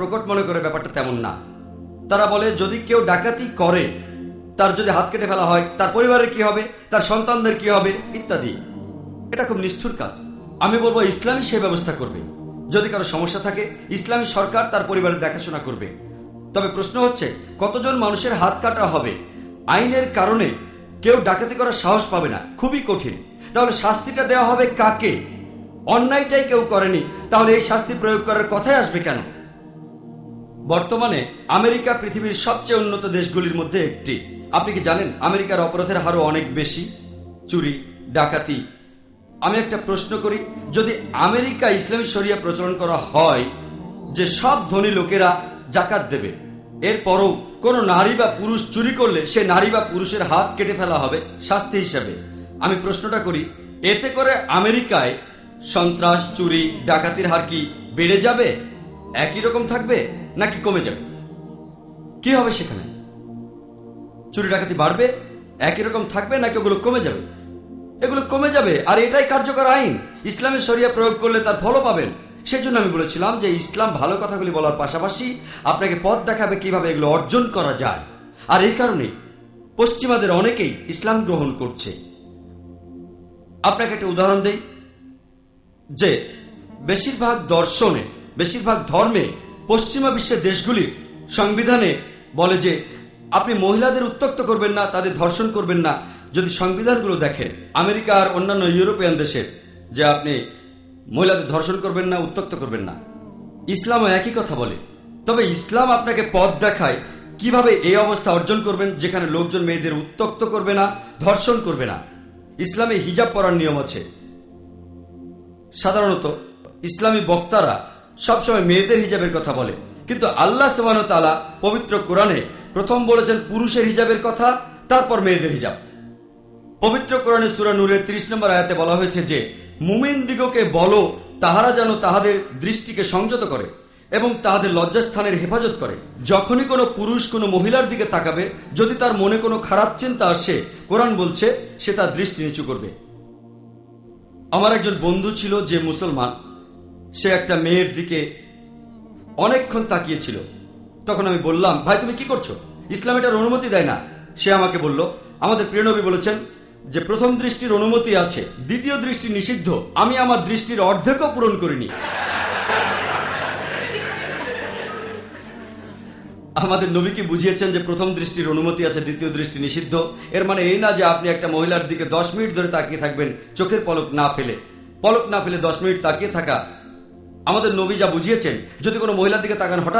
প্রকট মনে করে ব্যাপারটা তেমন না। তারা বলে যদি কেউ ডাকাতি করে, তার যদি হাত কেটে ফেলা হয়, তার পরিবারের কি হবে, তার সন্তানদের কি হবে ইত্যাদি। এটা খুব নিষ্ঠুর কাজ। আমি বলবো ইসলামই সে ব্যবস্থা করবে। যদি কারো সমস্যা থাকে, ইসলামী সরকার তার পরিবারের দেখাশোনা করবে। তবে প্রশ্ন হচ্ছে কতজন মানুষের হাত কাটা হবে? আইনের কারণে কেউ ডাকাতি করার সাহস পাবে না, খুবই কঠিন। তাহলে শাস্তিটা দেওয়া হবে কাকে? অন্যায়টাই কেউ করেনি, তাহলে এই শাস্তি প্রয়োগ করার কথাই আসবে কেন? বর্তমানে আমেরিকা পৃথিবীর সবচেয়ে উন্নত দেশগুলির মধ্যে একটি। আপনি কি জানেন আমেরিকার অপরাধের হারও অনেক বেশি? চুরি, ডাকাতি। আমি একটা প্রশ্ন করি, যদি আমেরিকা ইসলামী শরিয়া প্রচলন করা হয় যে সব ধনী লোকেরা জাকাত দেবে, এরপরও কোনো নারী বা পুরুষ চুরি করলে সে নারী বা পুরুষের হাত কেটে ফেলা হবে শাস্তি হিসাবে, আমি প্রশ্নটা করি, এতে করে আমেরিকায় সন্ত্রাস, চুরি, ডাকাতির হার কি বেড়ে যাবে, একই রকম থাকবে, নাকি কমে যাবে? কি হবে সেখানে? চুরি ডাকাতি বাড়বে, একই রকম থাকবে, নাকি ওগুলো কমে যাবে? এগুলো কমে যাবে। আর এটাই কার্যকর আইন। ইসলামের শরিয়া প্রয়োগ করলে তার ফলও পাবেন। সেজন্য আমি বলেছিলাম যে ইসলাম ভালো কথাগুলি বলার পাশাপাশি আপনাকে পথ দেখাবে কিভাবে এগুলো অর্জন করা যায়। আর এই কারণে পশ্চিমাদের অনেকেই ইসলাম গ্রহণ করছে। আপনাকে একটা উদাহরণ দেই যে বেশিরভাগ দর্শনে, বেশিরভাগ ধর্মে পশ্চিমা বিশ্বের দেশগুলির সংবিধানে বলে যে আপনি মহিলাদের উত্ত্যক্ত করবেন না, তাদের ধর্ষণ করবেন না। যদি সংবিধানগুলো দেখেন আমেরিকা আর অন্যান্য ইউরোপিয়ান দেশের, যে আপনি মহিলাদের ধর্ষণ করবেন না, উত্ত্যক্ত করবেন না। ইসলামও একই কথা বলে। তবে ইসলাম আপনাকে পথ দেখায় কিভাবে এই অবস্থা অর্জন করবেন যেখানে লোকজন মেয়েদের উত্ত্যক্ত করবে না, ধর্ষণ করবে না। ইসলামে হিজাব পরার নিয়ম আছে। সাধারণত ইসলামী বক্তারা সবসময় মেয়েদের হিজাবের কথা বলে, কিন্তু আল্লাহ সুবহানাহু ওয়া তাআলা পবিত্র কোরআনে প্রথম বলেছেন পুরুষের হিজাবের কথা, তারপর মেয়েদের হিজাব। পবিত্র কোরআনে সূরা নূরের 30 নম্বর আয়াতে বলা হয়েছে যে মুমিন দিগকে বলো তাহারা যেন তাহাদের দৃষ্টিকে সংযত করে এবং তাহাদের লজ্জাস্থানের হেফাজত করে। যখনই কোনো পুরুষ কোনো মহিলার দিকে তাকাবে, যদি তার মনে কোনো খারাপ চিন্তা আসে, কোরআন বলছে সে তার দৃষ্টি নিচু করবে। আমার একজন বন্ধু ছিল যে মুসলমান, সে একটা মেয়ের দিকে অনেকক্ষণ তাকিয়েছিল। তখন আমি বললাম, ভাই তুমি কি করছো? ইসলাম এটার অনুমতি দেয় না। সে আমাকে বলল, আমাদের প্রিয় নবী বলেছেন যে প্রথম দৃষ্টির অনুমতি আছে, দ্বিতীয় দৃষ্টি নিষিদ্ধ। আমি আমার দৃষ্টির অর্ধেকও পূরণ করিনি। আমাদের নবীকে বুঝিয়েছেন যে প্রথম দৃষ্টির অনুমতি আছে, দ্বিতীয় দৃষ্টি নিষিদ্ধ। এর মানে এই না যে আপনি একটা মহিলার দিকে 10 মিনিট ধরে তাকিয়ে থাকবেন চোখের পলক না ফেলে। 10 মিনিট তাকিয়ে থাকা, আমাদের নবী যা বুঝিয়েছেন, যদি কোনো মহিলার দিকে তাকান হঠাৎ